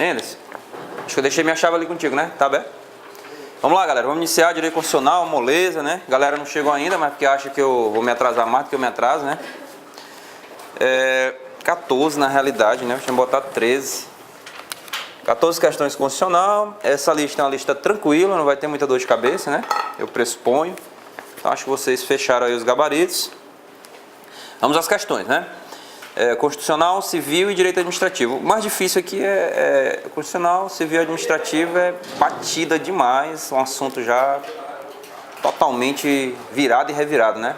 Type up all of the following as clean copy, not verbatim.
Anderson, acho que eu deixei minha chave ali contigo, né? Tá aberto? Vamos lá, galera. Vamos iniciar direito constitucional, moleza, né? Galera não chegou ainda, mas porque acha que eu vou me atrasar mais do que eu me atraso, né? 14 na realidade, né? Deixa eu botar 13. 14 questões constitucional. Essa lista é uma lista tranquila, não vai ter muita dor de cabeça, né? Eu pressuponho. Então acho que vocês fecharam aí os gabaritos. Vamos às questões, né? Constitucional, civil e direito administrativo. O mais difícil aqui é constitucional, civil e administrativo é batida demais, um assunto já totalmente virado e revirado, né?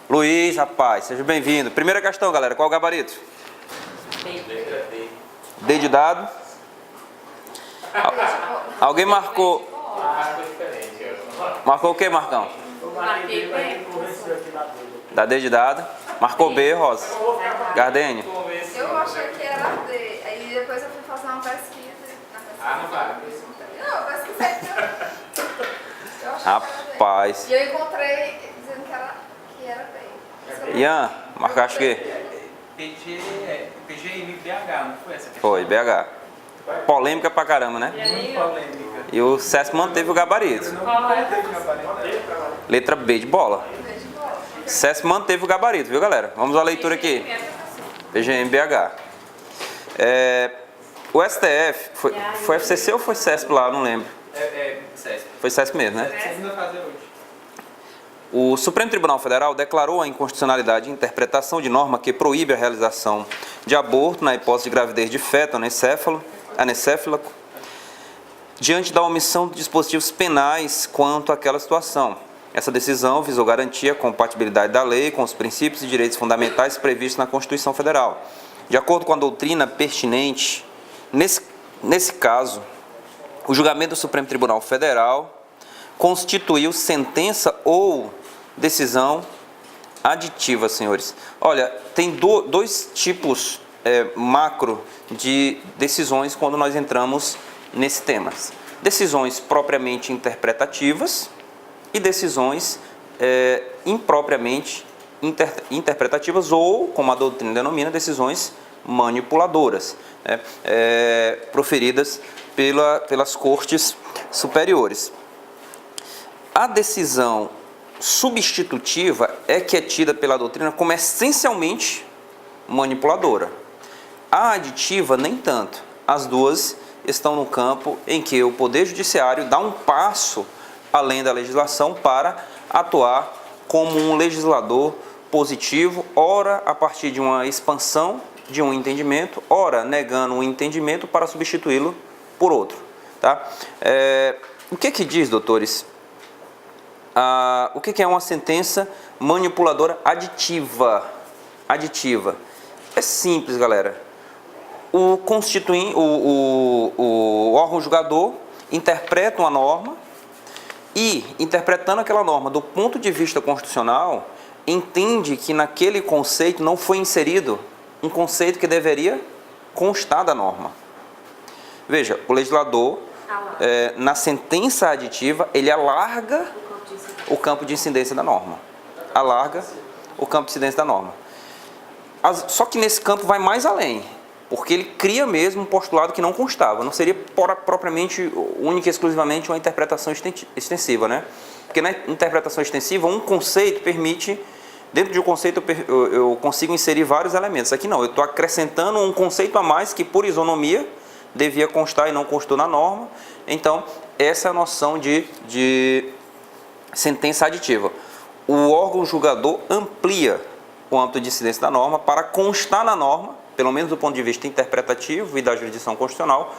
Luiz, rapaz, seja bem-vindo. Primeira questão, galera, qual é o gabarito? D de dado. Alguém marcou? Marcou o que, Marcão? Da D de dado. Marcou B, Rosa. Gardênio. Eu achei que era D. Aí depois eu fui fazer uma pesquisa. Não vai. Não, eu pesquisei. Eu achei Rapaz. que era D. E eu encontrei dizendo que era B. Ian, marcaste o quê? PGM BH, não foi essa questão? Foi, BH. Polêmica pra caramba, né? Muito polêmica. E o SESC manteve o gabarito. Letra B de bola. SESC manteve o gabarito, viu, galera? Vamos à leitura aqui. PGM-BH. O STF, foi FCC ou foi SESC lá? Não lembro. SESC. Foi SESC mesmo, né? Segunda fase hoje. O Supremo Tribunal Federal declarou a inconstitucionalidade de interpretação de norma que proíbe a realização de aborto na hipótese de gravidez de feto anencefálico, diante da omissão de dispositivos penais quanto àquela situação. Essa decisão visou garantir a compatibilidade da lei com os princípios e direitos fundamentais previstos na Constituição Federal. De acordo com a doutrina pertinente, nesse caso, o julgamento do Supremo Tribunal Federal constituiu sentença ou decisão aditiva, senhores. Olha, tem dois tipos macro de decisões quando nós entramos nesse tema. Decisões propriamente interpretativas e decisões impropriamente interpretativas ou, como a doutrina denomina, decisões manipuladoras, né, proferidas pelas cortes superiores. A decisão substitutiva é que é tida pela doutrina como essencialmente manipuladora. A aditiva, nem tanto. As duas estão no campo em que o Poder Judiciário dá um passo além da legislação para atuar como um legislador positivo, ora a partir de uma expansão de um entendimento, ora negando um entendimento para substituí-lo por outro. Tá? O que diz, doutores? O que é uma sentença manipuladora aditiva? É simples, galera. O órgão julgador interpreta uma norma e, interpretando aquela norma do ponto de vista constitucional, entende que naquele conceito não foi inserido um conceito que deveria constar da norma. Veja, o legislador, na sentença aditiva, ele alarga o campo de incidência da norma. Alarga o campo de incidência da norma. Só que nesse campo vai mais além, porque ele cria mesmo um postulado que não constava. Não seria propriamente, única e exclusivamente, uma interpretação extensiva, né? Porque na interpretação extensiva, um conceito permite, dentro de um conceito eu consigo inserir vários elementos. Aqui não, eu estou acrescentando um conceito a mais que, por isonomia, devia constar e não constou na norma. Então, essa é a noção de sentença aditiva. O órgão julgador amplia o âmbito de incidência da norma para constar na norma, pelo menos do ponto de vista interpretativo e da jurisdição constitucional,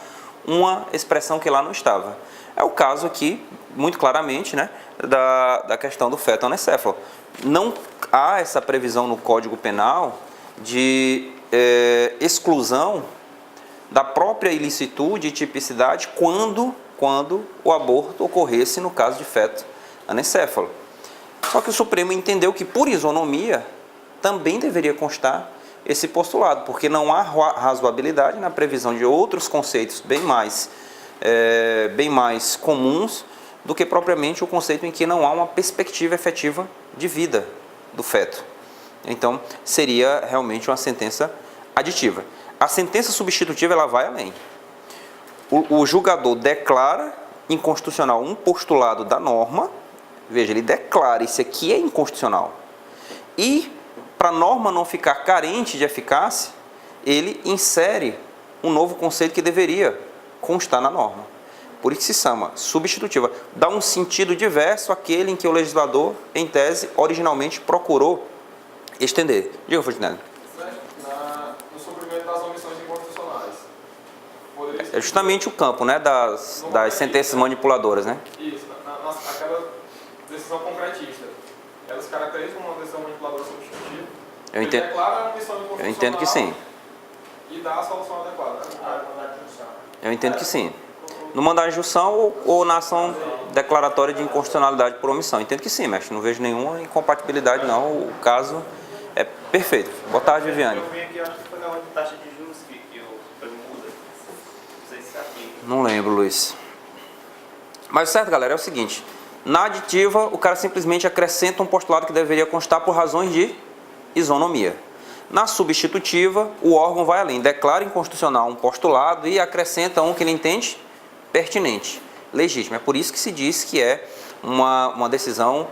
uma expressão que lá não estava. É o caso aqui, muito claramente, né, da questão do feto anencefalo. Não há essa previsão no Código Penal de exclusão da própria ilicitude e tipicidade quando o aborto ocorresse no caso de feto anencefalo. Só que o Supremo entendeu que, por isonomia, também deveria constar esse postulado, porque não há razoabilidade na previsão de outros conceitos bem mais comuns do que propriamente o conceito em que não há uma perspectiva efetiva de vida do feto. Então, seria realmente uma sentença aditiva. a sentença substitutiva ela vai além. O julgador declara inconstitucional um postulado da norma, veja, ele declara, isso aqui é inconstitucional. E, para a norma não ficar carente de eficácia, ele insere um novo conceito que deveria constar na norma. Por isso que se chama substitutiva. Dá um sentido diverso àquele em que o legislador, em tese, originalmente procurou estender. Diga, Fortinelli. No suprimento das omissões inconstitucionais. É justamente o campo, né, das sentenças manipuladoras, né? Isso, aquela decisão concretista. Elas caracterizam uma decisão manipuladora substitutiva. Eu entendo. Ele declara a omissão inconstitucional. Eu entendo que sim. E dá a solução adequada. Eu entendo que sim. No mandado de injunção ou na ação declaratória de inconstitucionalidade por omissão. Entendo que sim, mestre. Não vejo nenhuma incompatibilidade, não. O caso é perfeito. Boa tarde, Viviane. Eu vim aqui, acho que foi na hora de taxa de juros que o prêmio muda. Não sei se é aqui. Não lembro, Luiz. Mas o certo, galera, é o seguinte. Na aditiva, o cara simplesmente acrescenta um postulado que deveria constar por razões de isonomia. Na substitutiva, o órgão vai além. Declara inconstitucional um postulado e acrescenta um que ele entende pertinente, legítimo. É por isso que se diz que é uma decisão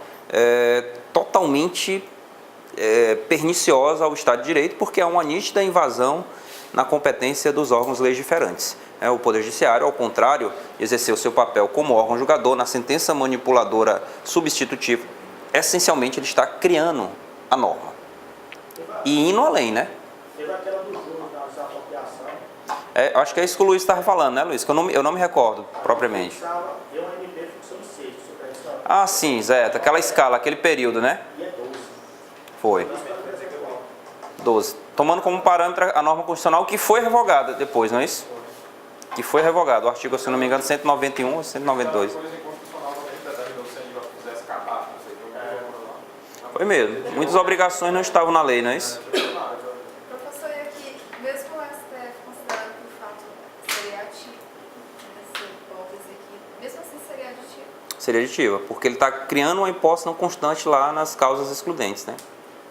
totalmente perniciosa ao Estado de Direito, porque é uma nítida invasão na competência dos órgãos legiferantes. O Poder Judiciário, ao contrário, exerceu o seu papel como órgão julgador na sentença manipuladora substitutiva. Essencialmente, ele está criando a norma. E indo além, né? Teve aquela do juros da desapropriação. Acho que é isso que o Luiz estava falando, né, Luiz? Que eu não me recordo propriamente. Deu um MP fixou em 6, supressão. Ah, sim, Zé, aquela escala, aquele período, né? E é 12. Foi. 12. Tomando como parâmetro a norma constitucional que foi revogada depois, não é isso? Que foi revogado. O artigo, se não me engano, 191 ou 192. Coisa inconstitucional também, que determinou se a gente fizesse catar, não sei o que. Foi mesmo. Muitas obrigações não estavam na lei, não é isso? Professor, e aqui, mesmo o STF considerando que o fato seria ativo, nessa hipótese aqui, mesmo assim seria aditivo? Seria aditiva, porque ele está criando uma hipótese não constante lá nas causas excludentes, né?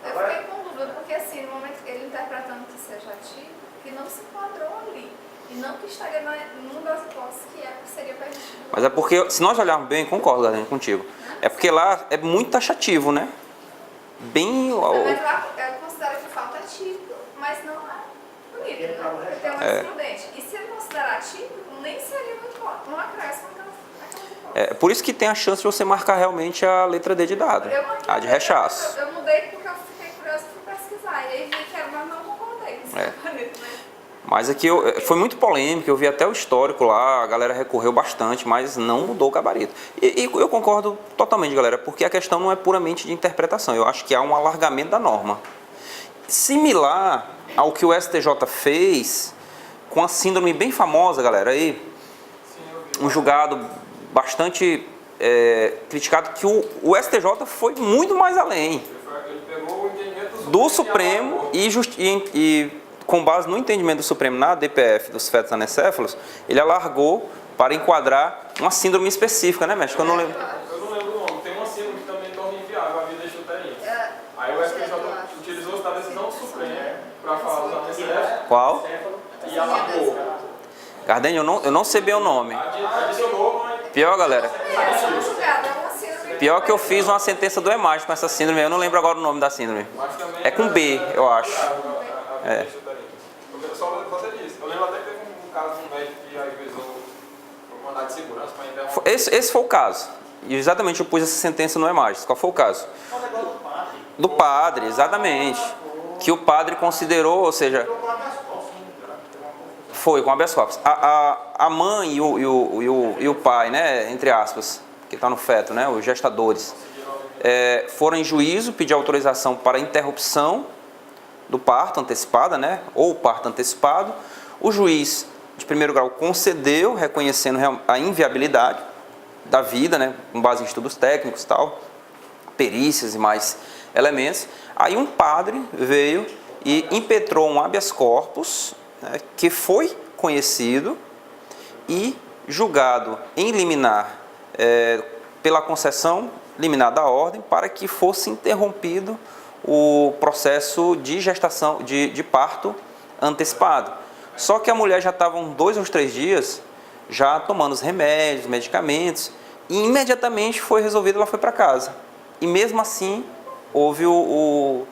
Eu fiquei com dúvida, porque assim, no momento que ele interpretando que seja ativo, que não se enquadrou ali. E não que estaria numa das hipóteses que seria permitido. Mas é porque, se nós olharmos bem, concordo, Daniel, contigo. É porque lá é muito taxativo, né? Bem... Mas lá considera que o fato é ativo, mas não é bonito, né? Porque tem um excludente. E se ele considerar ativo, nem seria um acréscimo naquelas hipóteses. Por isso que tem a chance de você marcar realmente a letra D de dado. A de rechaço. Eu mudei porque eu fiquei curiosa e fui pesquisar. E aí vi que era, mas não concordei com esse bonito, né? Mas aqui foi muito polêmico, eu vi até o histórico lá, a galera recorreu bastante, mas não mudou o gabarito. E eu concordo totalmente, galera, porque a questão não é puramente de interpretação, eu acho que há um alargamento da norma. Similar ao que o STJ fez com a síndrome bem famosa, galera, aí, um julgado bastante criticado, que o STJ foi muito mais além Ele pegou o entendimento do Supremo e com base no entendimento do Supremo na DPF dos fetos anencéfalos, ele alargou para enquadrar uma síndrome específica, né, mestre? Eu não lembro. Eu não lembro o nome. Tem uma síndrome que também torna inviável a vida extraterrena. Aí o STJ utilizou da decisão do Supremo para falar dos anencéfalos Qual? e alargou. Gardênio, eu não sei bem o nome. Adicionou, mas Pior, galera. É um julgado, é uma síndrome. Pior que eu fiz uma sentença do EMAG com essa síndrome, eu não lembro agora o nome da síndrome. também É com B, eu acho. Só você disse. Eu lembro até que teve um caso de um médico que ajuizou por mandado de segurança para interromper. Esse foi o caso. E exatamente eu pus essa sentença no EMAG. Qual foi o caso? O negócio do padre. Do padre, exatamente. Que o padre considerou, ou seja, Com habeas corpus, né? foi com habeas corpus. A mãe e o pai, né, entre aspas, que está no feto, né, os gestadores, foram em juízo pedir autorização para interrupção do parto antecipada, né, ou parto antecipado. O juiz de primeiro grau concedeu, reconhecendo a inviabilidade da vida, né, com base em estudos técnicos e tal, perícias e mais elementos. Aí um padre veio e impetrou um habeas corpus, né, que foi conhecido e julgado em liminar pela concessão liminar da ordem para que fosse interrompido o processo de gestação, de parto antecipado. Só que a mulher já estava uns 2 ou 3 dias já tomando os remédios, medicamentos, e imediatamente foi resolvido, ela foi para casa. E mesmo assim, houve o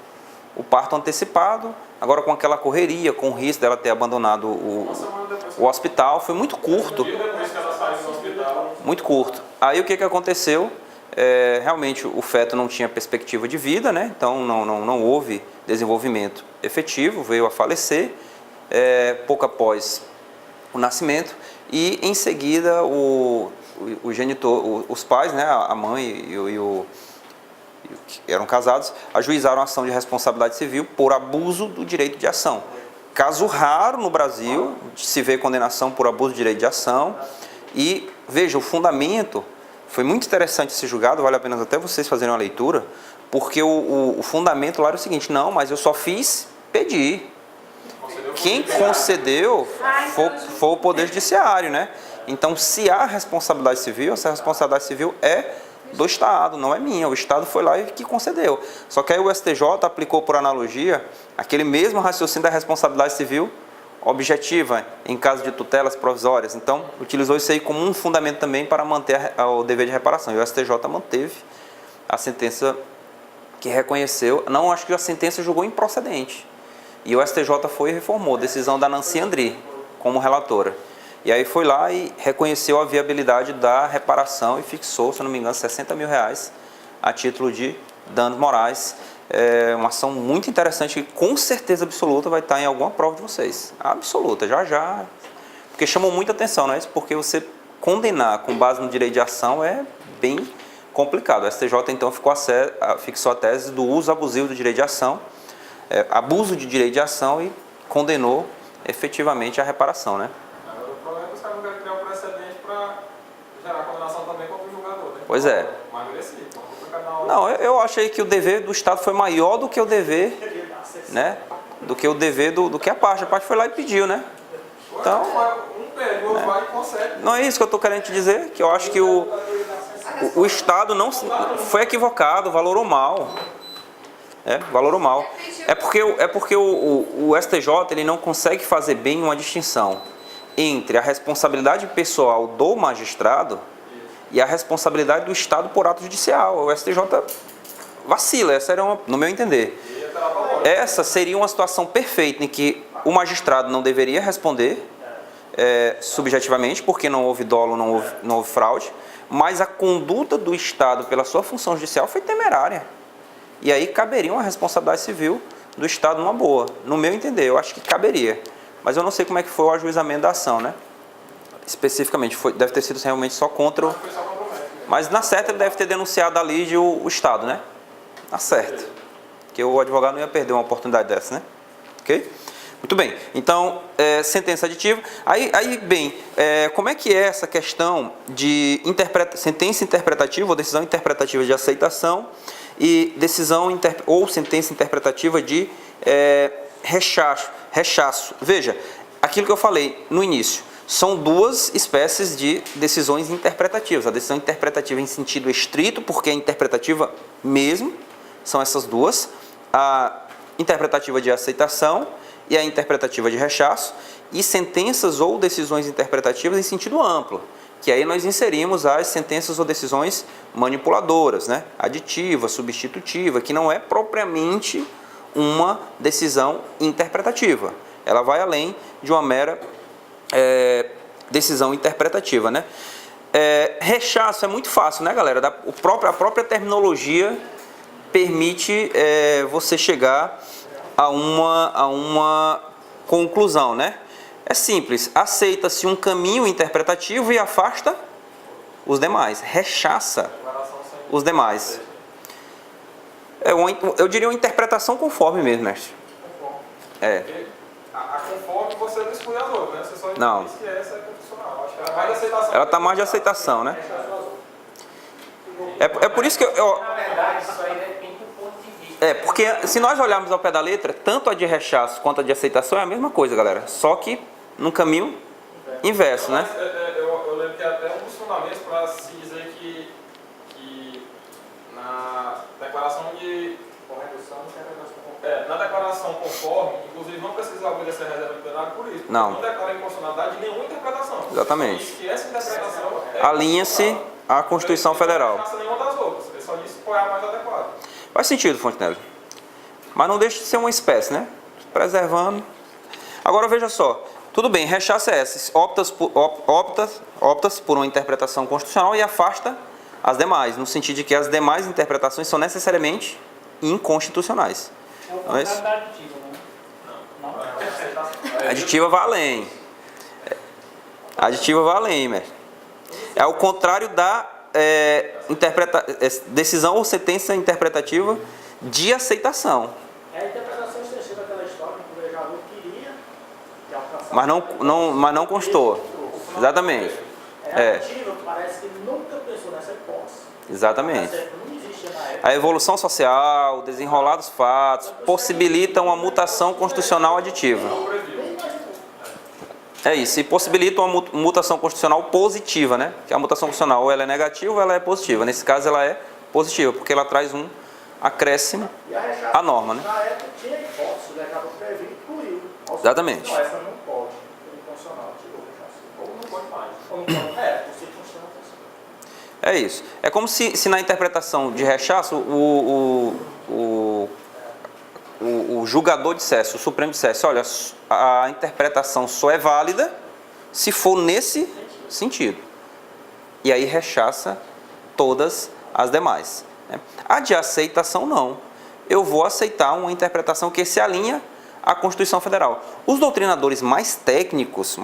parto antecipado, agora com aquela correria, com o risco dela ter abandonado o hospital, foi muito curto. Depois que ela saiu do hospital. Muito curto. Aí o que aconteceu? Realmente o feto não tinha perspectiva de vida, né? Então não houve desenvolvimento efetivo, veio a falecer pouco após o nascimento, e em seguida o genitor, os pais, né, a mãe e o que eram casados, ajuizaram a ação de responsabilidade civil por abuso do direito de ação. Caso raro no Brasil, se vê condenação por abuso do direito de ação. E veja, o fundamento, foi muito interessante esse julgado, vale a pena até vocês fazerem uma leitura, porque o fundamento lá era o seguinte: não, mas eu só fiz pedir. Quem concedeu foi o Poder Judiciário, né? Então, se há responsabilidade civil, essa responsabilidade civil é do Estado, não é minha. O Estado foi lá e que concedeu. Só que aí o STJ aplicou por analogia aquele mesmo raciocínio da responsabilidade civil objetiva em caso de tutelas provisórias. Então, utilizou isso aí como um fundamento também para manter o dever de reparação. E o STJ manteve a sentença que reconheceu. Não, acho que a sentença julgou improcedente. E o STJ foi e reformou, decisão da Nancy Andri como relatora. E aí foi lá e reconheceu a viabilidade da reparação e fixou, se não me engano, R$60 mil a título de danos morais. É uma ação muito interessante que com certeza absoluta vai estar em alguma prova de vocês. Absoluta, já. Porque chamou muita atenção, não é isso? Porque você condenar com base no direito de ação é bem complicado. O STJ então fixou a tese do uso abusivo do direito de ação, abuso de direito de ação, e condenou efetivamente a reparação, né? O problema é que os caras não querem criar um precedente para gerar condenação também contra o julgador, né? Pois é. Mas merecido. Não, eu achei que o dever do Estado foi maior do que o dever, né? Do que o dever do que a parte. A parte foi lá e pediu, né? Então, um pede, o outro vai e consegue. não é isso que eu estou querendo te dizer, que eu acho que o Estado não foi equivocado, valorou mal. Valorou mal. É porque o STJ ele não consegue fazer bem uma distinção entre a responsabilidade pessoal do magistrado e a responsabilidade do Estado por ato judicial. O STJ vacila, essa era no meu entender. Essa seria uma situação perfeita em que o magistrado não deveria responder subjetivamente, porque não houve dolo, não houve fraude, mas a conduta do Estado pela sua função judicial foi temerária. E aí caberia uma responsabilidade civil do Estado numa boa. No meu entender, eu acho que caberia. Mas eu não sei como é que foi o ajuizamento da ação, né? Especificamente, deve ter sido realmente só contra o... Mas na certa ele deve ter denunciado ali o Estado, né? Na certa. Porque o advogado não ia perder uma oportunidade dessa, né? Ok? Muito bem. Então, sentença aditiva. Aí bem, como é que é essa questão de sentença interpretativa ou decisão interpretativa de aceitação e decisão ou sentença interpretativa de rechaço? Veja, aquilo que eu falei no início. São duas espécies de decisões interpretativas. A decisão interpretativa em sentido estrito, porque é interpretativa mesmo, são essas duas. A interpretativa de aceitação e a interpretativa de rechaço. E sentenças ou decisões interpretativas em sentido amplo, que aí nós inserimos as sentenças ou decisões manipuladoras, né? Aditiva, substitutiva, que não é propriamente uma decisão interpretativa. Ela vai além de uma mera decisão interpretativa, né? Rechaço é muito fácil, né, galera? A própria terminologia permite você chegar a uma conclusão, né? É simples, aceita-se um caminho interpretativo e afasta os demais, rechaça os demais. Eu diria uma interpretação conforme mesmo, mestre. A conforme você não exclui as outras, né? Você só não. diz que essa é condicional. Acho que ela vai de aceitação. Ela está mais de aceitação, né? É por isso que Na verdade, isso aí depende do ponto de vista. Porque se nós olharmos ao pé da letra, tanto a de rechaço quanto a de aceitação é a mesma coisa, galera. Só que num caminho inverso, né? Eu lembro que até um dos fundamentos para se dizer que na declaração de... na declaração interpretação conforme, inclusive não precisa obedecer a reserva de plenário por isso. Não. Não declara inconstitucionalidade de nenhuma interpretação. Exatamente. Diz que essa interpretação Alinha-se à Constituição Federal. Não nenhuma das outras. Ele só disse qual é a mais adequada. Faz sentido, Fontenelle. Mas não deixa de ser uma espécie, né? Preservando. Agora veja só. Tudo bem, rechaça essa. Opta-se por uma interpretação constitucional e afasta as demais, no sentido de que as demais interpretações são necessariamente inconstitucionais. É o Não é isso? contrário da aditiva, né? Não. A aditiva vai além. A aditiva vai além, mestre. É o contrário da decisão ou sentença interpretativa de aceitação. É a interpretação extensiva daquela história que o vereador queria que alcançasse. Mas não constou. Exatamente. É ativa, parece que nunca pensou nessa hipótese. Exatamente. Não existia na época. A evolução social, o desenrolar dos fatos, possibilitam uma mutação constitucional aditiva. É isso, e possibilita uma mutação constitucional positiva, né? Que a mutação constitucional ou ela é negativa ou ela é positiva. Nesse caso ela é positiva, porque ela traz um acréscimo à norma, né? Na época tinha hipótese, o legislador previu e incluiu. Exatamente. Não, essa não pode. Por inconstitucional, tirou. Ou não pode mais. Ou não pode. Por circunstâncias. É isso. É como se na interpretação de rechaço o julgador dissesse, o Supremo dissesse, olha, a interpretação só é válida se for nesse sentido. E aí rechaça todas as demais. Né? A de aceitação, não. Eu vou aceitar uma interpretação que se alinha à Constituição Federal. Os doutrinadores mais técnicos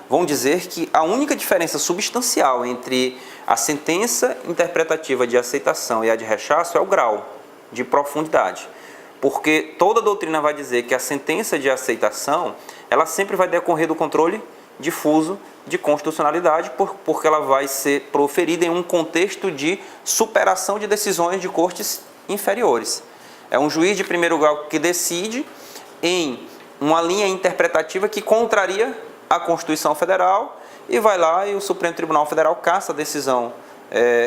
vão dizer que a única diferença substancial entre a sentença interpretativa de aceitação e a de rechaço é o grau de profundidade. Porque toda doutrina vai dizer que a sentença de aceitação, ela sempre vai decorrer do controle difuso de constitucionalidade, porque ela vai ser proferida em um contexto de superação de decisões de cortes inferiores. É um juiz de primeiro grau que decide em uma linha interpretativa que contraria a Constituição Federal e vai lá e o Supremo Tribunal Federal caça a decisão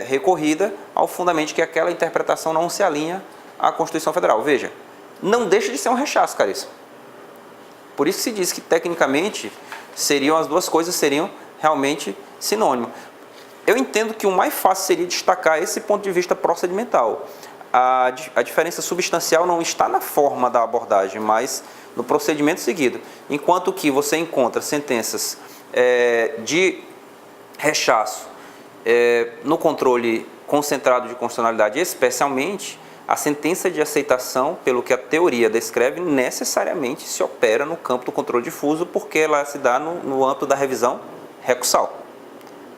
recorrida ao fundamento que aquela interpretação não se alinha à Constituição Federal. Veja, não deixa de ser um rechaço, caríssimo. Por isso que se diz que, tecnicamente, as duas coisas seriam realmente sinônimas. Eu entendo que o mais fácil seria destacar esse ponto de vista procedimental. A diferença substancial não está na forma da abordagem, mas no procedimento seguido. Enquanto que você encontra sentenças de rechaço no controle concentrado de constitucionalidade, especialmente, a sentença de aceitação, pelo que a teoria descreve, necessariamente se opera no campo do controle difuso, porque ela se dá no âmbito da revisão recursal.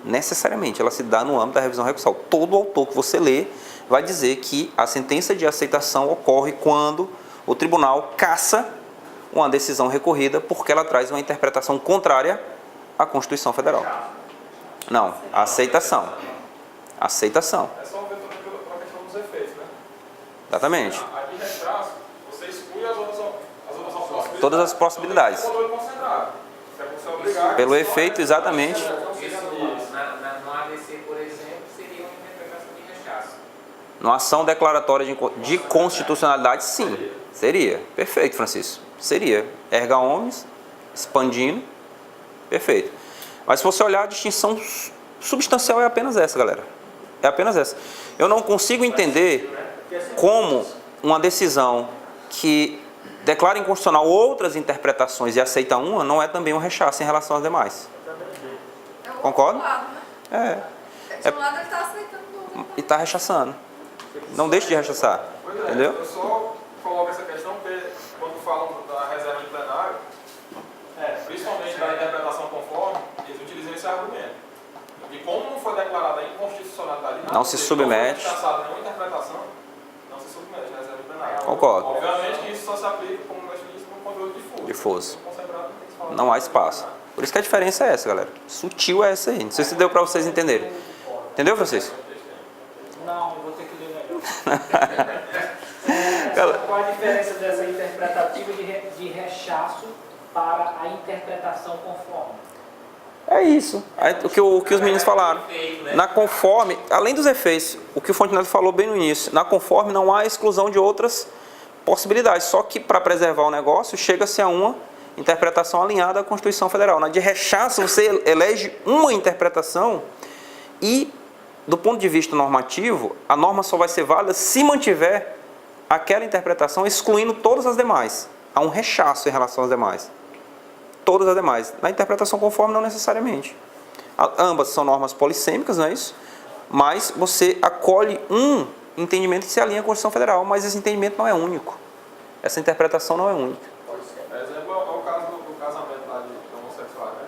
Necessariamente, ela se dá no âmbito da revisão recursal. Todo autor que você lê vai dizer que a sentença de aceitação ocorre quando o tribunal caça uma decisão recorrida, porque ela traz uma interpretação contrária à Constituição Federal. Não, a aceitação. Aceitação. É só ver também pela questão dos efeitos, né? Exatamente. A de retraso, você exclui as outras possibilidades. Todas as possibilidades. Controle concentrado. Você é obrigado. Pelo efeito, exatamente. Isso, no ADC, por exemplo, seria uma interpretação de rechaço. Numa ação declaratória de constitucionalidade, sim. Seria. Perfeito, Francisco. Seria. Erga omnes, expandindo. Perfeito. Mas se você olhar, a distinção substancial é apenas essa, galera. É apenas essa. Eu não consigo entender como uma decisão que declara inconstitucional outras interpretações e aceita uma, não é também um rechaço em relação às demais. É o Concorda? outro lado, né? É. De um lado ele está aceitando do outro. E está rechaçando. Não deixe de rechaçar. Pois Entendeu? Eu só coloco essa questão porque quando falam da reserva de plenário, principalmente da interpretação conforme, eles utilizam esse argumento. E como não foi declarada a inconstitucionalidade, Não se submete. Não foi rechaçada nenhuma interpretação, não se submete à reserva de plenário. Concordo. Obviamente que isso só se aplica, como nós disse, no controle difuso. Difuso. Concentrado, tem que se falar. Não há espaço. Por isso que a diferença é essa, galera. Sutil é essa aí. Não sei se deu para vocês entenderem. Entendeu, Francisco? Não, eu vou ter que ler melhor. Qual a diferença dessa interpretativa de rechaço para a interpretação conforme? É isso. O que os meninos falaram. Na conforme, além dos efeitos, o que o Fontenelle falou bem no início, na conforme não há exclusão de outras possibilidades. Só que para preservar o negócio, chega-se a uma interpretação alinhada à Constituição Federal. Na de rechaço, você elege uma interpretação e, do ponto de vista normativo, a norma só vai ser válida se mantiver aquela interpretação, excluindo todas as demais. Há um rechaço em relação às demais. Todas as demais. Na interpretação conforme, não necessariamente. Ambas são normas polissêmicas, não é isso? Mas você acolhe um entendimento que se alinha à Constituição Federal, mas esse entendimento não é único. Essa interpretação não é única. Por exemplo, é o caso do casamento lá de homossexuais, né?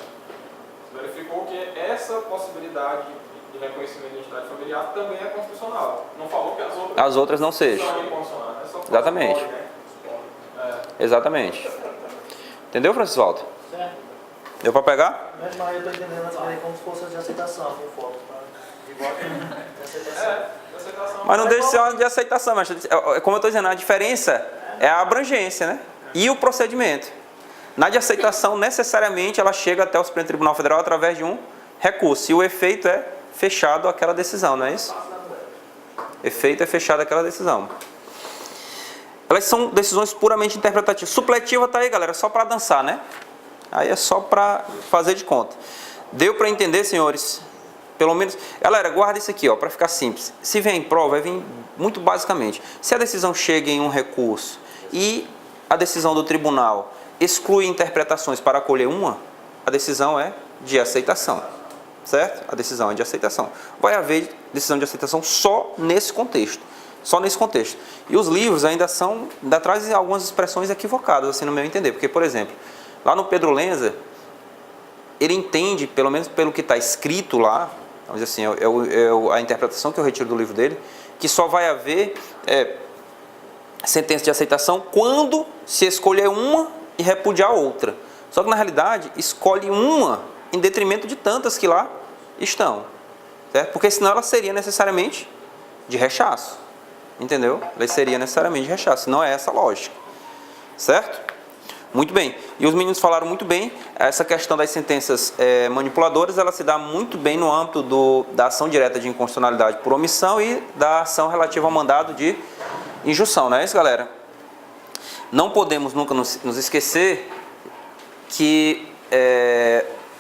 Você verificou que essa possibilidade de reconhecimento de identidade familiar também é constitucional. Não falou que as outras não sejam. São inconstitucionais, né? Só Exatamente. pode, né? Exatamente. Entendeu, Francisco Alto? Certo. Deu para pegar? Mas eu estou entendendo também como se fosse de aceitação, conforme, de voto de aceitação. Mas não deixa de ser uma de aceitação. Mas, como eu estou dizendo, a diferença é a abrangência, né? E o procedimento. Na de aceitação, necessariamente, ela chega até o Supremo Tribunal Federal através de um recurso. E o efeito é fechado aquela decisão, não é isso? Efeito é fechado aquela decisão. Elas são decisões puramente interpretativas. Supletiva está aí, galera, só para dançar, né? Aí é só para fazer de conta. Deu para entender, senhores? Pelo menos... Galera, guarda isso aqui, ó, para ficar simples. Se vier em prova, vai vir muito basicamente. Se a decisão chega em um recurso e a decisão do tribunal exclui interpretações para acolher uma, a decisão é de aceitação. Certo? A decisão é de aceitação. Vai haver decisão de aceitação só nesse contexto. Só nesse contexto. E os livros ainda trazem algumas expressões equivocadas, assim, no meu entender. Porque, por exemplo, lá no Pedro Lenza, ele entende, pelo menos pelo que está escrito lá, vamos dizer assim, a interpretação que eu retiro do livro dele, que só vai haver sentença de aceitação quando se escolher uma e repudiar outra. Só que, na realidade, escolhe uma em detrimento de tantas que lá estão. Certo? Porque senão ela seria necessariamente de rechaço. Entendeu? Ela seria necessariamente de rechaço. Não é essa a lógica. Certo? Muito bem. E os meninos falaram muito bem. Essa questão das sentenças manipuladoras, ela se dá muito bem no âmbito da ação direta de inconstitucionalidade por omissão e da ação relativa ao mandado de injunção. Não é isso, galera? Não podemos nunca nos esquecer que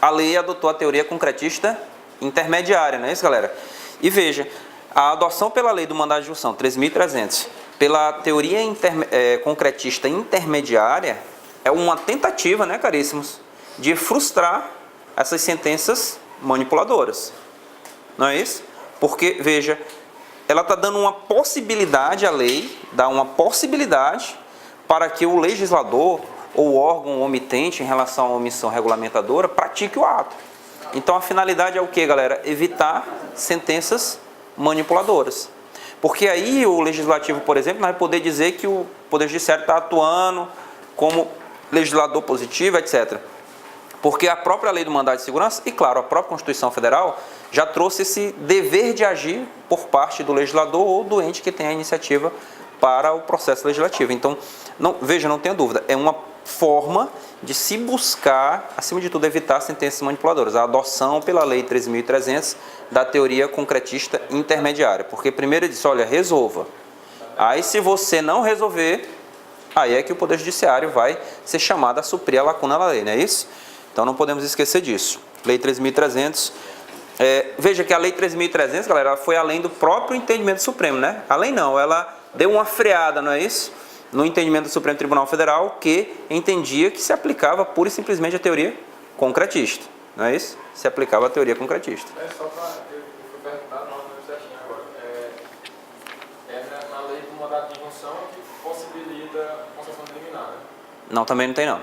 a lei adotou a teoria concretista intermediária. Não é isso, galera? E veja, a adoção pela lei do mandado de injunção 3.300 pela teoria concretista intermediária é uma tentativa, né, caríssimos, de frustrar essas sentenças manipuladoras. Não é isso? Porque, veja, ela está dando uma possibilidade à lei, dá uma possibilidade para que o legislador ou o órgão omitente em relação à omissão regulamentadora pratique o ato. Então, a finalidade é o que, galera? Evitar sentenças manipuladoras. Porque aí o legislativo, por exemplo, não vai poder dizer que o Poder Judiciário está atuando como legislador positivo, etc. Porque a própria lei do mandado de segurança e, claro, a própria Constituição Federal já trouxe esse dever de agir por parte do legislador ou do ente que tem a iniciativa para o processo legislativo. Então, veja, não tenha dúvida, é uma forma de se buscar, acima de tudo, evitar sentenças manipuladoras. A adoção pela Lei 3.300 da teoria concretista intermediária. Porque primeiro ele disse, olha, resolva. Aí se você não resolver, aí é que o Poder Judiciário vai ser chamado a suprir a lacuna da lei, não é isso? Então não podemos esquecer disso. Lei 3.300. Veja que a Lei 3.300, galera, ela foi além do próprio entendimento do Supremo, né? Além não, ela deu uma freada, não é isso? No entendimento do Supremo Tribunal Federal, que entendia que se aplicava pura e simplesmente a teoria concretista. Não é isso? Se aplicava a teoria concretista. Só para eu fui perguntar, não certinho agora. Na lei do mandado de injunção que possibilita a concessão de liminar, né? Não, também não tem não.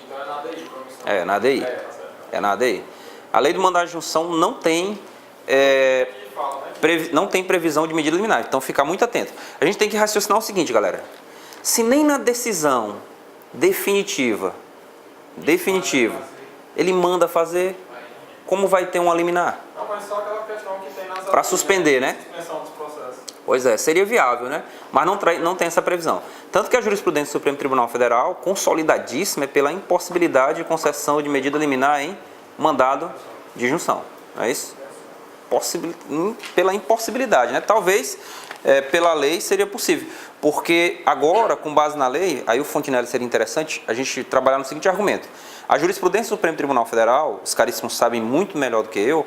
Então é na ADI, por omissão. É, na ADI. É na ADI. A lei do mandado de injunção não tem... não tem previsão de medida liminar, então ficar muito atento. A gente tem que raciocinar o seguinte, galera. Se nem na decisão definitiva, ele manda fazer, como vai ter uma liminar? Não, mas só aquela questão que tem nas... Para suspender, né? Suspensão dos processos. Pois é, seria viável, né? Mas não tem essa previsão. Tanto que a jurisprudência do Supremo Tribunal Federal, consolidadíssima, é pela impossibilidade de concessão de medida liminar em mandado de injunção. Não é isso? Pela impossibilidade, né? Talvez pela lei seria possível. Porque agora, com base na lei, aí o Fontenelle seria interessante a gente trabalhar no seguinte argumento. A jurisprudência do Supremo Tribunal Federal, os caríssimos sabem muito melhor do que eu,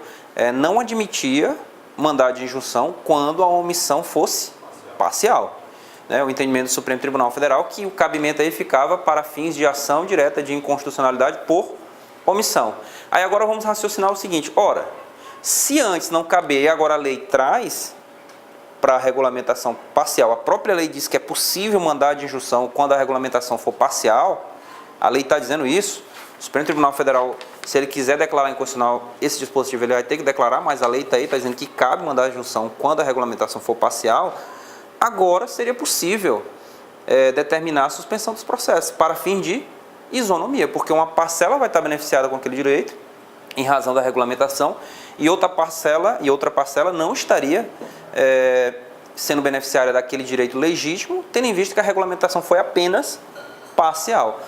não admitia mandado de injunção quando a omissão fosse parcial. O entendimento do Supremo Tribunal Federal que o cabimento aí ficava para fins de ação direta de inconstitucionalidade por omissão. Aí agora vamos raciocinar o seguinte, ora, se antes não caber e agora a lei traz para a regulamentação parcial, a própria lei diz que é possível mandar de injunção quando a regulamentação for parcial, a lei está dizendo isso, o Supremo Tribunal Federal, se ele quiser declarar inconstitucional esse dispositivo, ele vai ter que declarar, mas a lei está aí, está dizendo que cabe mandar de injunção quando a regulamentação for parcial, agora seria possível determinar a suspensão dos processos para fim de isonomia, porque uma parcela vai estar beneficiada com aquele direito em razão da regulamentação e outra parcela não estaria sendo beneficiária daquele direito legítimo, tendo em vista que a regulamentação foi apenas parcial.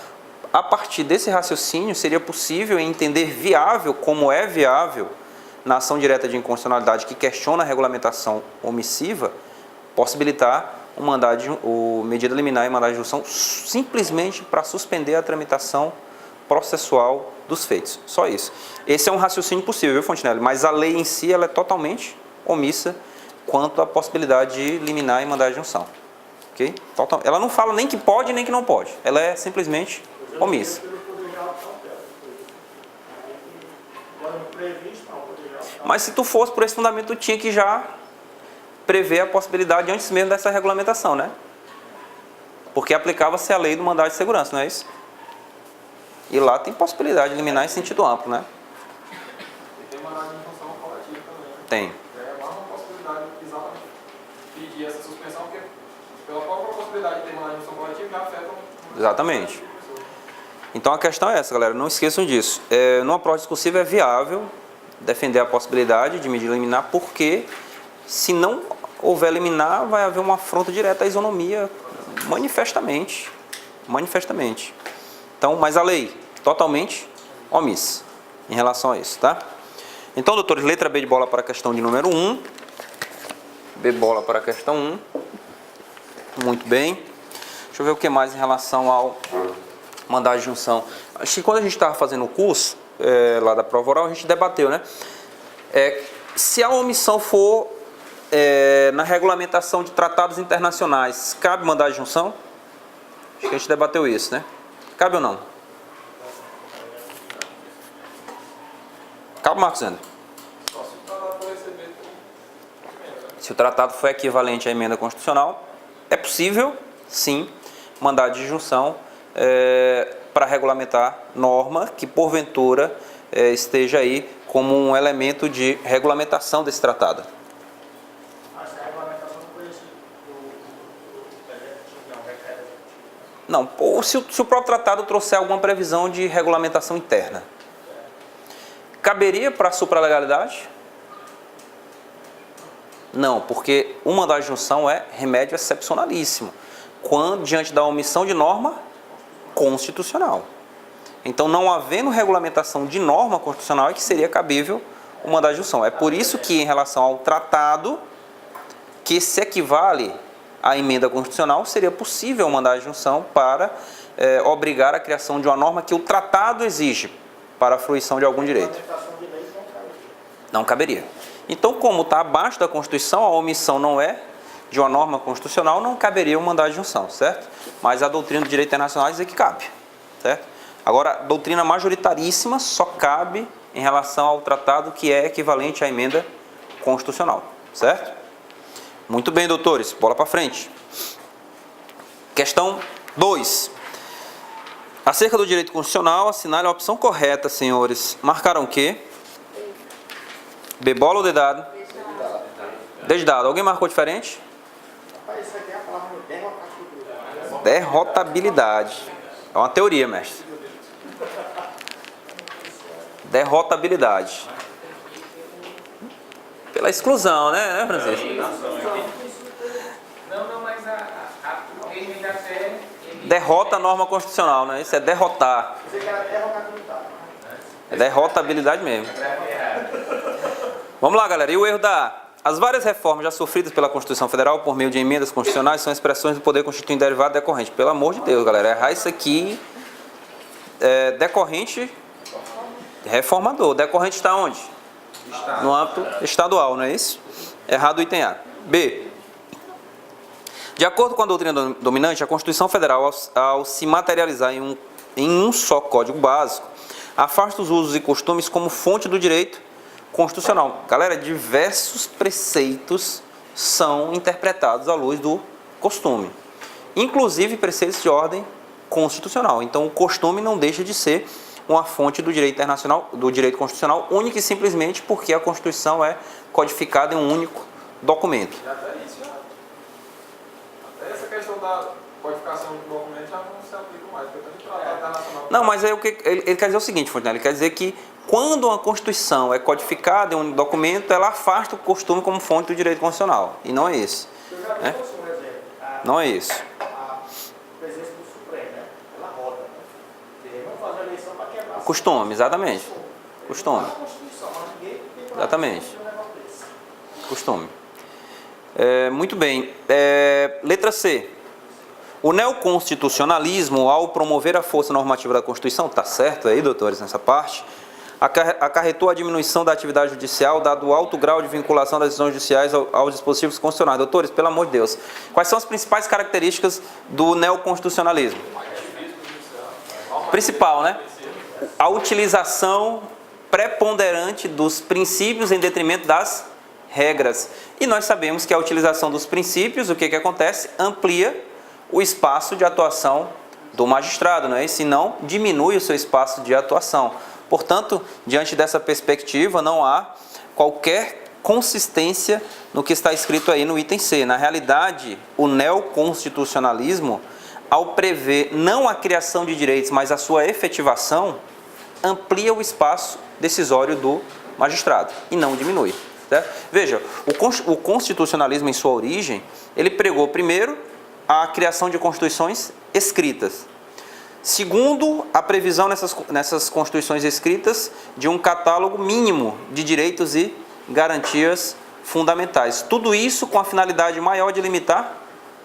A partir desse raciocínio, seria possível entender viável, como é viável na ação direta de inconstitucionalidade que questiona a regulamentação omissiva, possibilitar o medida liminar e mandado de injunção simplesmente para suspender a tramitação processual dos feitos. Só isso. Esse é um raciocínio possível, viu, Fontenelle? Mas a lei em si ela é totalmente omissa quanto à possibilidade de liminar e mandado de injunção. Okay? Ela não fala nem que pode nem que não pode. Ela é simplesmente omissa. Mas se tu fosse por esse fundamento, tu tinha que já prever a possibilidade antes mesmo dessa regulamentação, né? Porque aplicava-se a lei do mandado de segurança, não é isso? E lá tem possibilidade de eliminar em sentido amplo, né? E tem mandado de injunção coletiva também. Tem. É uma possibilidade de exatamente pedir essa suspensão, porque pela própria possibilidade de ter mandado de injunção coletiva já afeta Exatamente. Então a questão é essa, galera. Não esqueçam disso. Numa prova discursiva é viável defender a possibilidade de medida liminar, porque se não houver liminar, vai haver uma afronta direta à isonomia manifestamente. Manifestamente. Então, mas a lei totalmente omissa em relação a isso, tá? Então, doutores, letra B de bola para a questão de número 1. B bola para a questão 1. Muito bem. Deixa eu ver o que mais em relação ao mandado de injunção. Acho que quando a gente estava fazendo o curso, lá da prova oral, a gente debateu, né? Se a omissão for na regulamentação de tratados internacionais, cabe mandado de injunção? Acho que a gente debateu isso, né? Cabe ou não? Cabe, Marcos André? Só se o tratado for receber. Se o tratado for equivalente à emenda constitucional, é possível, sim, mandado de injunção para regulamentar norma que, porventura, esteja aí como um elemento de regulamentação desse tratado. Mas a regulamentação não foi esse Não, ou se o próprio tratado trouxer alguma previsão de regulamentação interna. Caberia para a supralegalidade? Não, porque o mandado de injunção é remédio excepcionalíssimo, quando diante da omissão de norma constitucional. Então, não havendo regulamentação de norma constitucional, é que seria cabível o mandado de injunção. É por isso que, em relação ao tratado, que se equivale à emenda constitucional, seria possível o mandado de injunção para obrigar a criação de uma norma que o tratado exige para a fruição de algum direito. Não caberia. Então, como está abaixo da Constituição, a omissão não é de uma norma constitucional, não caberia o mandado de injunção, certo? Mas a doutrina do direito internacional diz que cabe, certo? Agora, a doutrina majoritaríssima só cabe em relação ao tratado que é equivalente à emenda constitucional, certo? Muito bem, doutores, bola para frente. Questão 2. Acerca do direito constitucional, assinale a opção correta, senhores. Marcaram o quê? B bola ou D dado? D dado. Alguém marcou diferente? Derrotabilidade. É uma teoria, mestre. Derrotabilidade. Pela exclusão, né, Francisco? Não, mas o termo ainda até... Derrota a norma constitucional, né? Isso é derrotar. É derrotabilidade mesmo. Vamos lá, galera. E o erro da A? As várias reformas já sofridas pela Constituição Federal por meio de emendas constitucionais são expressões do poder constituinte derivado decorrente. Pelo amor de Deus, galera, errar isso aqui é decorrente reformador. Decorrente está onde? No âmbito estadual, não é isso? Errado o item A. B. De acordo com a doutrina dominante, a Constituição Federal, ao se materializar em um só Código Básico, afasta os usos e costumes como fonte do direito constitucional. Galera, diversos preceitos são interpretados à luz do costume, inclusive preceitos de ordem constitucional. Então, o costume não deixa de ser uma fonte do direito internacional, do direito constitucional, única e simplesmente porque a Constituição é codificada em um único documento. E até isso, até essa questão da codificação do documento já não se aplica mais, porque tem tratado internacional. Não, mas aí ele quer dizer o seguinte, Fontenelle, ele quer dizer que quando uma Constituição é codificada em um documento, ela afasta o costume como fonte do direito constitucional. E não é isso. Né? Não é isso. A presença do Supremo, né? Ela roda. Vamos fazer a eleição para quebrar. Costume, exatamente. Costume. Exatamente. Costume. Muito bem. Letra C. O neoconstitucionalismo, ao promover a força normativa da Constituição, está certo aí, doutores, nessa parte, acarretou a diminuição da atividade judicial, dado o alto grau de vinculação das decisões judiciais aos dispositivos constitucionais. Doutores, pelo amor de Deus, quais são as principais características do neoconstitucionalismo? Principal, né? A utilização preponderante dos princípios em detrimento das regras. E nós sabemos que a utilização dos princípios, o que acontece? Amplia o espaço de atuação do magistrado, não é isso? E não diminui o seu espaço de atuação. Portanto, diante dessa perspectiva, não há qualquer consistência no que está escrito aí no item C. Na realidade, o neoconstitucionalismo, ao prever não a criação de direitos, mas a sua efetivação, amplia o espaço decisório do magistrado e não diminui. Certo? Veja, o constitucionalismo em sua origem, ele pregou primeiro a criação de constituições escritas. Segundo, a previsão nessas constituições escritas de um catálogo mínimo de direitos e garantias fundamentais. Tudo isso com a finalidade maior de limitar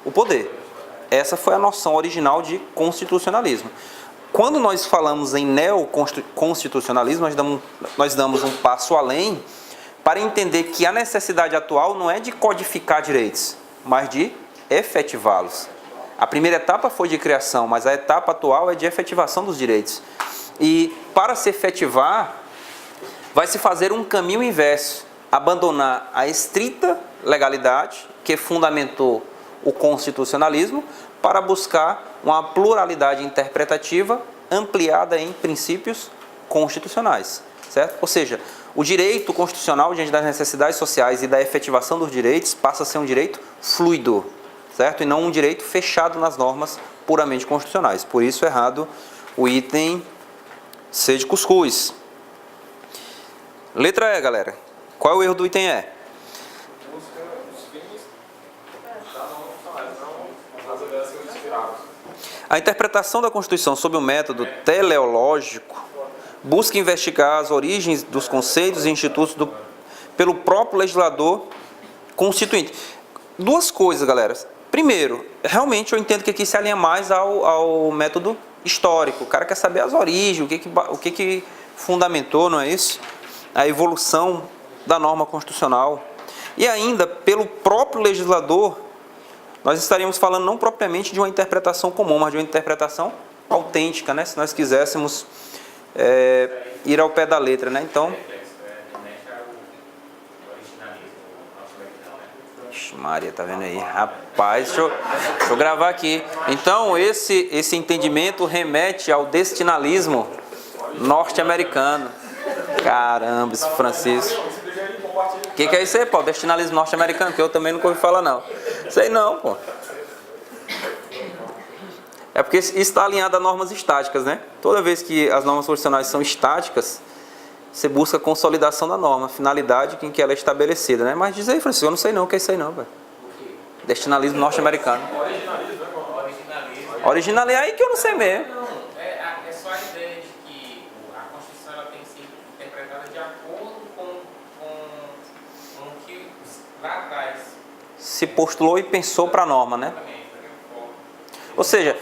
o poder. Essa foi a noção original de constitucionalismo. Quando nós falamos em neoconstitucionalismo, nós damos um passo além para entender que a necessidade atual não é de codificar direitos, mas de efetivá-los. A primeira etapa foi de criação, mas a etapa atual é de efetivação dos direitos. E para se efetivar, vai se fazer um caminho inverso, abandonar a estrita legalidade que fundamentou o constitucionalismo para buscar uma pluralidade interpretativa ampliada em princípios constitucionais, certo? Ou seja, o direito constitucional, diante das necessidades sociais e da efetivação dos direitos, passa a ser um direito fluido, certo? E não um direito fechado nas normas puramente constitucionais. Por isso, errado o item C de cuscuz. Letra E, galera. Qual é o erro do item E? A interpretação da Constituição sob o método teleológico busca investigar as origens dos conceitos e institutos pelo próprio legislador constituinte. Duas coisas, galera. Primeiro, realmente eu entendo que aqui se alinha mais ao método histórico. O cara quer saber as origens, o que fundamentou, não é isso? A evolução da norma constitucional. E ainda, pelo próprio legislador, nós estaríamos falando não propriamente de uma interpretação comum, mas de uma interpretação autêntica, né? Se nós quiséssemos ir ao pé da letra, né? Então, Maria, tá vendo aí? Rapaz, deixa eu gravar aqui. Então, esse entendimento remete ao destinalismo norte-americano. Caramba, esse Francisco. O que é isso aí, pô? Destinalismo norte-americano, que eu também nunca ouvi falar, não. Sei não, pô. É porque isso está alinhado a normas estáticas, né? Toda vez que as normas constitucionais são estáticas, você busca a consolidação da norma, a finalidade em que ela é estabelecida, né? Mas diz aí, Francisco, eu não sei não o que é isso aí não, velho. Destinalismo norte-americano. Originalismo, aí que eu não sei mesmo. Não, é só a ideia de que a Constituição ela tem que ser interpretada de acordo com o que lá atrás. se postulou e pensou para a norma, né? Ou seja,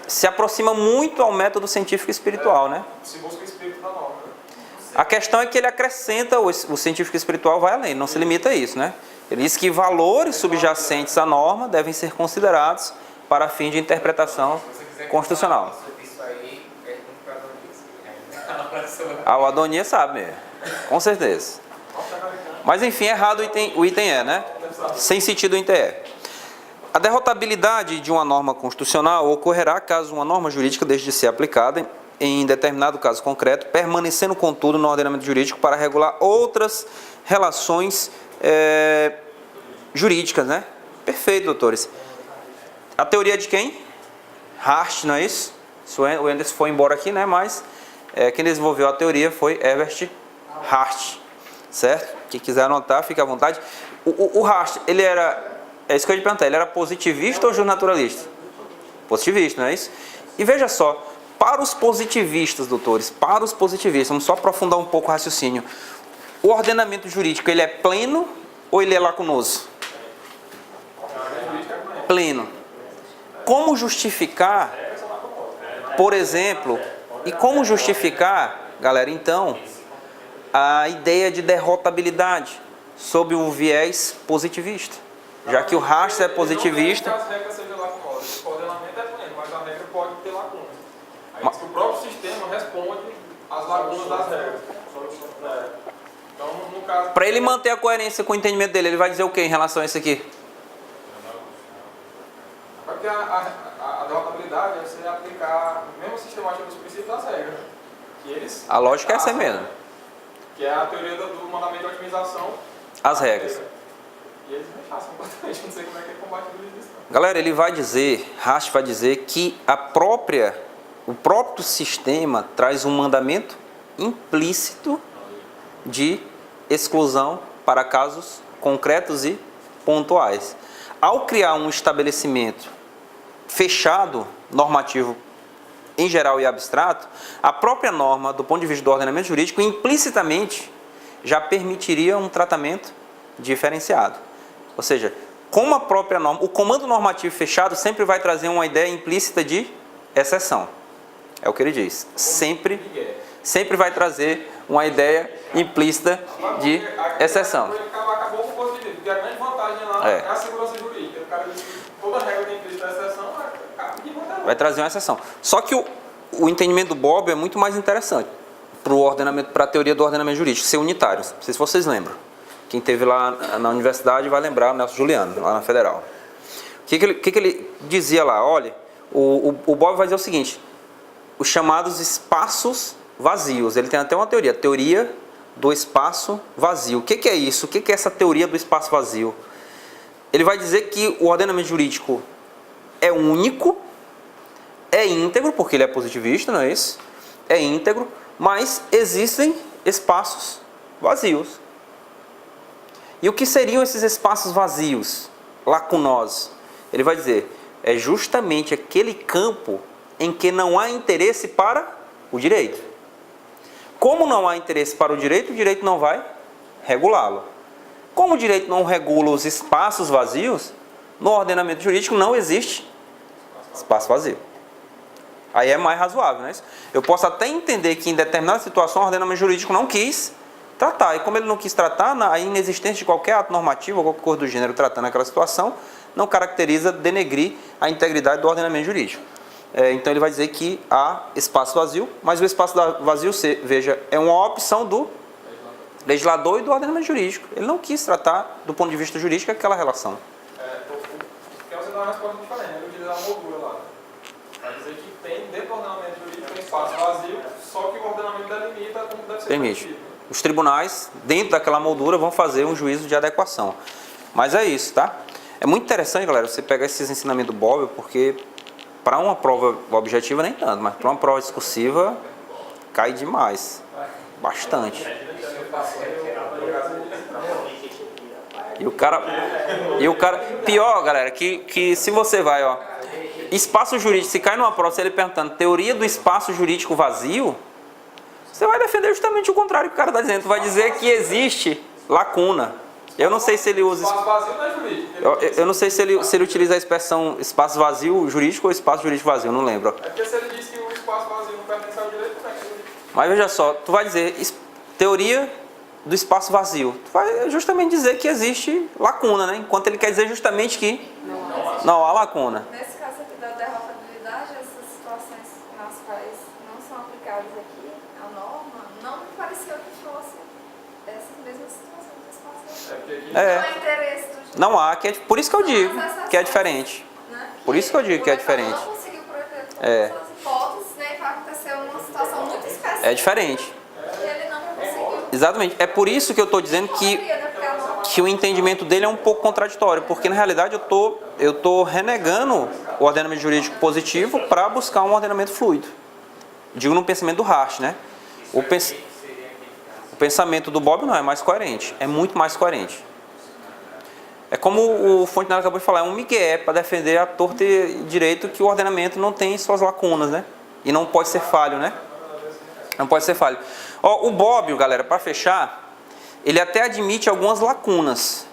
se aproxima muito ao método científico espiritual, né? Se busca o espírito da norma. A questão é que ele acrescenta, o científico espiritual vai além, não se limita a isso, né? Ele diz que valores subjacentes à norma devem ser considerados para fim de interpretação constitucional. Isso aí, pergunta para Ah, o Adonias sabe mesmo, com certeza. Mas enfim, errado o item E, né? Sem sentido o item E. A derrotabilidade de uma norma constitucional ocorrerá caso uma norma jurídica deixe de ser aplicada em determinado caso concreto, permanecendo, contudo, no ordenamento jurídico para regular outras relações jurídicas, né? Perfeito, doutores. A teoria de quem? Hart, não é isso? O Anderson foi embora aqui, né? Mas quem desenvolveu a teoria foi Herbert Hart, certo? Quem quiser anotar, fique à vontade. O Hart, ele era... É isso que eu ia te perguntar, ele era positivista ou naturalista? Positivista, não é isso? E veja só, para os positivistas, doutores, para os positivistas, vamos só aprofundar um pouco o raciocínio. O ordenamento jurídico, ele é pleno ou ele é lacunoso? Pleno. Como justificar, por exemplo, e como justificar, galera, então, a ideia de derrotabilidade sob o viés positivista? Já que o Hart é positivista... Não que as regras sejam lacunosas. O ordenamento é pleno, mas a regra pode ter lacunas. Aí diz que o próprio sistema responde às lacunas das regras. Então, no caso... Para ele manter a coerência com o entendimento dele, ele vai dizer o que em relação a isso aqui? Porque a derrotabilidade é você aplicar o mesmo sistemática dos princípios das regras. Que eles... A lógica é essa mesmo. Que é a teoria do mandamento de otimização. As regras. E eles rechaçam completamente, não sei como é que ele combate tudo isso. Galera, ele vai dizer, Hart vai dizer que o próprio sistema traz um mandamento implícito de exclusão para casos concretos e pontuais. Ao criar um estabelecimento fechado, normativo em geral e abstrato, a própria norma, do ponto de vista do ordenamento jurídico, implicitamente já permitiria um tratamento diferenciado. Ou seja, como a própria norma, o comando normativo fechado sempre vai trazer uma ideia implícita de exceção. É o que ele diz. Sempre vai trazer uma ideia implícita de exceção. Acabou com o positivo, porque a grande vantagem lá é a segurança jurídica. O cara diz que toda regra tem implícita exceção, vai trazer uma exceção. Só que o entendimento do Bob é muito mais interessante para a teoria do ordenamento jurídico, ser unitário. Não sei se vocês lembram. Quem esteve lá na universidade vai lembrar, o Nelson Juliano, lá na Federal. O que ele dizia lá? Olha, o Bob vai dizer o seguinte, os chamados espaços vazios. Ele tem até uma teoria do espaço vazio. O que é isso? O que é essa teoria do espaço vazio? Ele vai dizer que o ordenamento jurídico é único, é íntegro, porque ele é positivista, não é isso? É íntegro, mas existem espaços vazios. E o que seriam esses espaços vazios, lacunosos? Ele vai dizer, é justamente aquele campo em que não há interesse para o direito. Como não há interesse para o direito não vai regulá-lo. Como o direito não regula os espaços vazios, no ordenamento jurídico não existe espaço vazio. Aí é mais razoável, não é isso? Eu posso até entender que em determinada situação o ordenamento jurídico não quis tratar. E como ele não quis tratar, a inexistência de qualquer ato normativo ou qualquer coisa do gênero tratando aquela situação, não caracteriza denegrir a integridade do ordenamento jurídico. Então ele vai dizer que há espaço vazio, mas o espaço vazio, veja, é uma opção do legislador e do ordenamento jurídico. Ele não quis tratar, do ponto de vista jurídico, aquela relação. Quer você dar uma resposta diferente, ele utiliza a moldura lá. Vai dizer que tem, dentro do ordenamento jurídico, tem espaço vazio, só que o ordenamento delimita como deve ser permite. Os tribunais, dentro daquela moldura, vão fazer um juízo de adequação. Mas é isso, tá? É muito interessante, galera, você pegar esses ensinamentos do Bob, porque para uma prova objetiva nem tanto, mas para uma prova discursiva cai demais. Bastante. E o cara... Pior, galera, que se você vai, ó... Espaço jurídico, se cai numa prova, se ele perguntando teoria do espaço jurídico vazio, você vai defender justamente o contrário que o cara está dizendo. Tu vai dizer que existe lacuna. Eu não sei se ele usa... Espaço vazio não é jurídico. Eu não sei se ele utiliza a expressão espaço vazio jurídico ou espaço jurídico vazio, não lembro. É porque se ele diz que o espaço vazio não pertence ao direito, como é que é jurídico? Mas veja só, tu vai dizer teoria do espaço vazio. Tu vai justamente dizer que existe lacuna, né? Enquanto ele quer dizer justamente que não há lacuna. Nesse caso aqui da derrotabilidade, essas situações nas quais não são aplicadas aqui a norma, não me pareceu que fosse essas mesmas situações do espaço vazio. É porque aqui Não é interesse do juiz. Não há, por isso que eu digo que é diferente. Né? Por isso que eu digo que é o legislador diferente. não conseguiu prover todas as hipóteses, né? E vai acontecer uma situação muito específica. É diferente. E ele não conseguiu. Exatamente. É por isso que eu estou dizendo que o entendimento dele é um pouco contraditório, porque na realidade eu tô renegando o ordenamento jurídico positivo para buscar um ordenamento fluido. Digo no pensamento do Hart, né? O pensamento do Bobbio não é mais coerente, é muito mais coerente. É como o Fontenelle acabou de falar, é um migué para defender a torta e direito que o ordenamento não tem suas lacunas, né? E não pode ser falho, né? Não pode ser falho. Ó, o Bobbio, galera, para fechar, ele até admite algumas lacunas,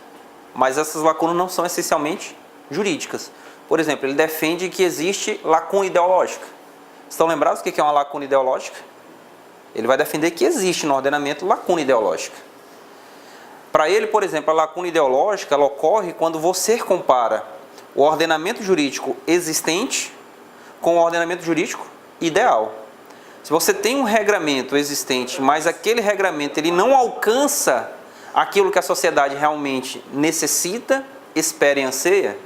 mas essas lacunas não são essencialmente jurídicas. Por exemplo, ele defende que existe lacuna ideológica. Estão lembrados do que é uma lacuna ideológica? Ele vai defender que existe no ordenamento lacuna ideológica. Para ele, por exemplo, a lacuna ideológica ela ocorre quando você compara o ordenamento jurídico existente com o ordenamento jurídico ideal. Se você tem um regramento existente, mas aquele regramento ele não alcança aquilo que a sociedade realmente necessita, espera e anseia,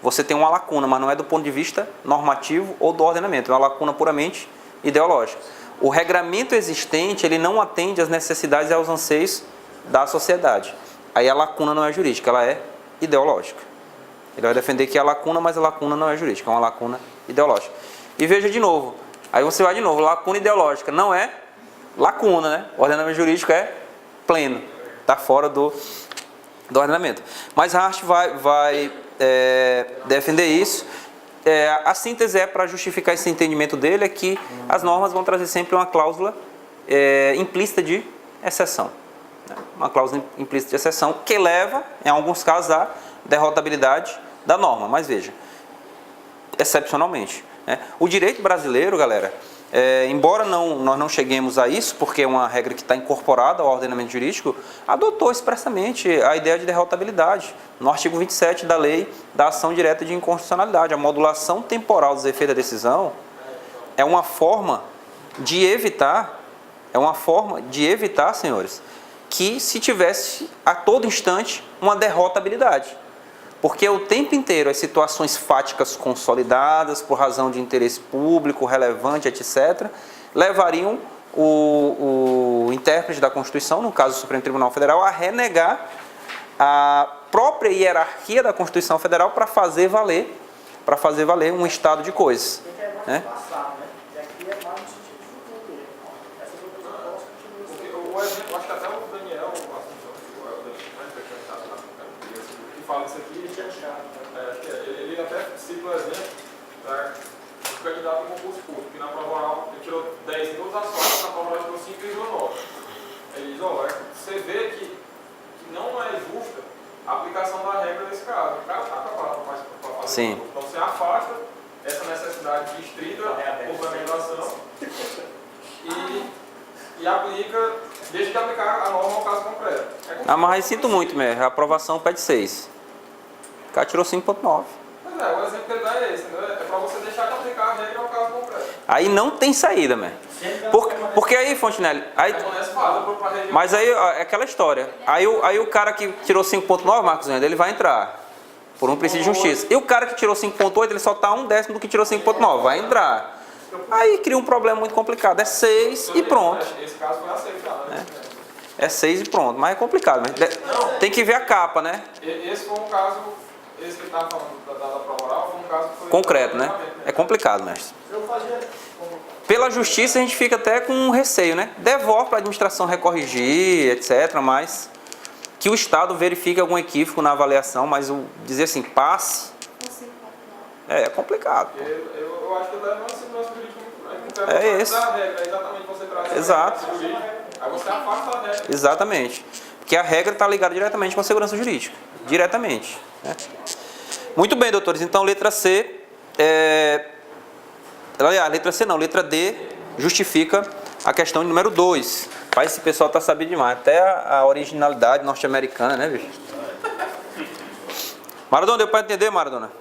você tem uma lacuna, mas não é do ponto de vista normativo ou do ordenamento, é uma lacuna puramente ideológica. O regramento existente ele não atende às necessidades e aos anseios da sociedade. Aí a lacuna não é jurídica, ela é ideológica. Ele vai defender que é a lacuna, mas a lacuna não é jurídica, é uma lacuna ideológica. E veja de novo, aí você vai de novo, lacuna ideológica não é lacuna, né? O ordenamento jurídico é pleno, está fora do ordenamento. Mas Hart vai defender isso. A síntese para justificar esse entendimento dele é que as normas vão trazer sempre uma cláusula implícita de exceção. Uma cláusula implícita de exceção que leva, em alguns casos, à derrotabilidade da norma. Mas veja, excepcionalmente. O direito brasileiro, galera, embora nós não cheguemos a isso, porque é uma regra que está incorporada ao ordenamento jurídico, adotou expressamente a ideia de derrotabilidade. No artigo 27 da Lei da Ação Direta de Inconstitucionalidade, a modulação temporal dos efeitos da decisão é uma forma de evitar, senhores, que se tivesse a todo instante uma derrotabilidade. Porque o tempo inteiro as situações fáticas consolidadas por razão de interesse público, relevante, etc., levariam o intérprete da Constituição, no caso do Supremo Tribunal Federal, a renegar a própria hierarquia da Constituição Federal para fazer valer um estado de coisas. Né? O exemplo, acho que até o Daniel, que fala isso aqui, ele até cita o exemplo do candidato em concurso público, que na prova oral ele tirou 10 em todas as fases, na prova oral tirou 5 e tirou 9. Ele diz, você vê que não é justa a aplicação da regra nesse caso. O cara está preparado para fazer. Sim. Então você afasta essa necessidade de estrita complementação e aplica, deixa de aplicar a norma ao caso concreto. Mas sinto muito, mesmo. A aprovação pede 6. O cara tirou 5,9. Pois o exemplo que ele dá é esse, né? É para você deixar de aplicar a regra ao caso concreto. Aí não tem saída, mesmo. Porque aí, Fontenelle, mas aí é aquela história. Aí o cara que tirou 5,9, Marcos Wender, ele vai entrar por um princípio de justiça. E o cara que tirou 5,8, ele só está 1/10 do que tirou 5,9, vai entrar. Aí cria um problema muito complicado. É 6 e pronto. Esse caso foi aceito já, né? É 6 e pronto. Mas é complicado. Tem que ver a capa, né? Esse foi um caso, esse que ele estava falando da prova oral, foi um caso que foi concreto, né? É complicado, mestre. Pela justiça a gente fica até com um receio, né? Devolve para a administração recorrigir, etc. Mas que o Estado verifique algum equívoco na avaliação, mas dizer assim, passe, é complicado. Eu acho que leva uma segurança jurídica muito grande. É esse. Da regra, exatamente você traz Exato. a jurídica, aí você afasta a regra. Exatamente. Porque a regra está ligada diretamente com a segurança jurídica. Diretamente. Né? Muito bem, doutores. Então, letra C... Aliás, letra C não, letra D justifica a questão de número 2. Pai, esse pessoal está sabendo demais. Até a originalidade norte-americana, né, bicho? Maradona, deu para entender, Maradona?